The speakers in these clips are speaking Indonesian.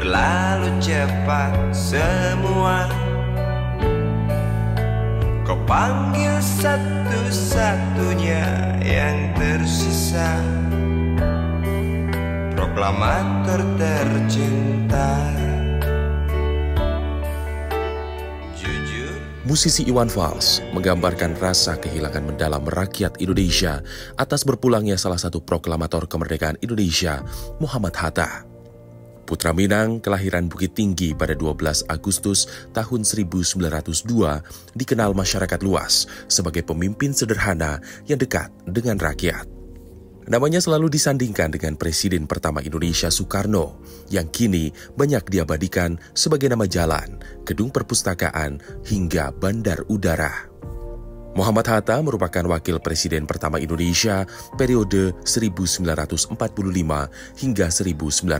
Berlalu cepat semua, kau panggil satu-satunya yang tersisa, proklamator tercinta. Musisi Iwan Fals menggambarkan rasa kehilangan mendalam rakyat Indonesia atas berpulangnya salah satu proklamator kemerdekaan Indonesia, Muhammad Hatta. Putra Minang kelahiran Bukit Tinggi pada 12 Agustus tahun 1902 dikenal masyarakat luas sebagai pemimpin sederhana yang dekat dengan rakyat. Namanya selalu disandingkan dengan Presiden pertama Indonesia Soekarno, yang kini banyak diabadikan sebagai nama jalan, gedung perpustakaan, hingga bandar udara. Muhammad Hatta merupakan wakil Presiden pertama Indonesia periode 1945 hingga 1955,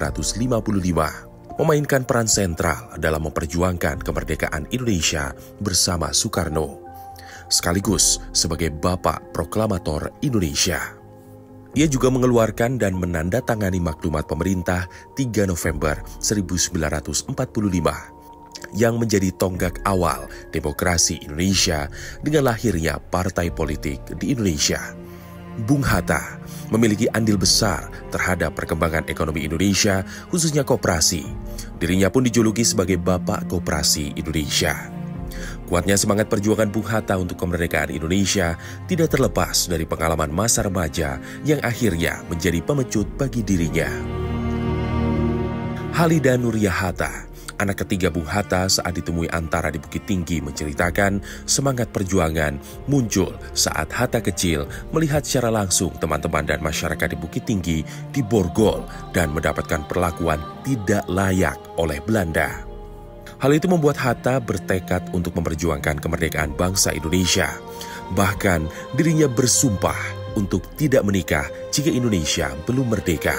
memainkan peran sentral dalam memperjuangkan kemerdekaan Indonesia bersama Soekarno, sekaligus sebagai Bapak Proklamator Indonesia. Ia juga mengeluarkan dan menandatangani maklumat pemerintah 3 November 1945 yang menjadi tonggak awal demokrasi Indonesia dengan lahirnya partai politik di Indonesia. Bung Hatta memiliki andil besar terhadap perkembangan ekonomi Indonesia, khususnya koperasi. Dirinya pun dijuluki sebagai Bapak Koperasi Indonesia. Kuatnya semangat perjuangan Bung Hatta untuk kemerdekaan Indonesia tidak terlepas dari pengalaman masa remaja yang akhirnya menjadi pemecut bagi dirinya. Halida Nuria Hatta, anak ketiga Bung Hatta saat ditemui Antara di Bukit Tinggi, menceritakan semangat perjuangan muncul saat Hatta kecil melihat secara langsung teman-teman dan masyarakat di Bukit Tinggi diborgol dan mendapatkan perlakuan tidak layak oleh Belanda. Hal itu membuat Hatta bertekad untuk memperjuangkan kemerdekaan bangsa Indonesia. Bahkan dirinya bersumpah untuk tidak menikah jika Indonesia belum merdeka.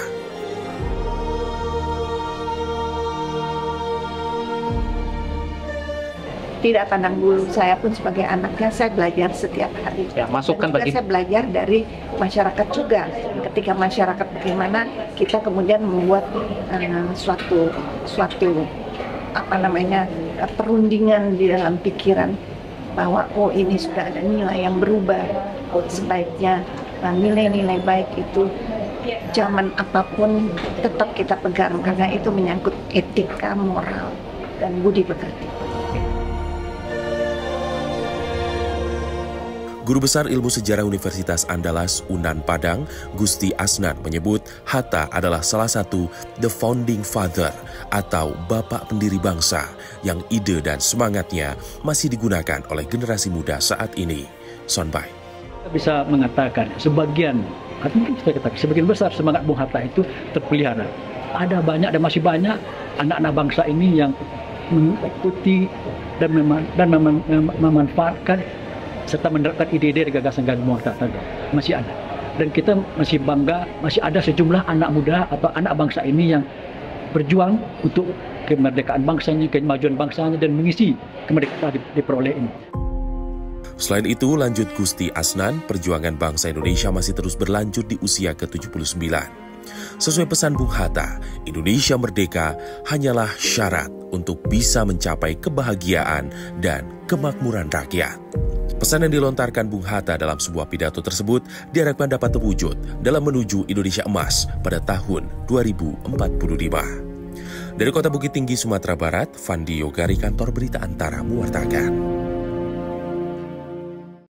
Tidak pandang bulu, saya pun sebagai anaknya saya belajar setiap hari. Ya, masukkan bagi saya belajar dari masyarakat juga. Ketika masyarakat bagaimana kita kemudian membuat suatu perundingan di dalam pikiran bahwa ini sudah ada nilai yang berubah. Sebaiknya nilai-nilai baik itu zaman apapun tetap kita pegang karena itu menyangkut etika, moral, dan budi pekerti. Guru Besar Ilmu Sejarah Universitas Andalas Unan Padang, Gusti Asnan, menyebut Hatta adalah salah satu the founding father atau bapak pendiri bangsa yang ide dan semangatnya masih digunakan oleh generasi muda saat ini. Sonbai. Kita bisa mengatakan sebagian besar semangat Bung Hatta itu terpelihara. Ada banyak dan masih banyak anak-anak bangsa ini yang mengikuti dan memanfaatkan serta menerapkan ide-ide dan gagasan-gagasan Bung Hatta masih ada. Dan kita masih bangga, masih ada sejumlah anak muda atau anak bangsa ini yang berjuang untuk kemerdekaan bangsanya, kemajuan bangsanya, dan mengisi kemerdekaan diperoleh ini. Selain itu, lanjut Gusti Asnan, perjuangan bangsa Indonesia masih terus berlanjut di usia ke-79. Sesuai pesan Bung Hatta, Indonesia merdeka hanyalah syarat untuk bisa mencapai kebahagiaan dan kemakmuran rakyat. Pesan yang dilontarkan Bung Hatta dalam sebuah pidato tersebut diharapkan dapat terwujud dalam menuju Indonesia Emas pada tahun 2045. Dari Kota Bukit Tinggi, Sumatera Barat, Fandi Yogari, Kantor Berita Antara mewartakan.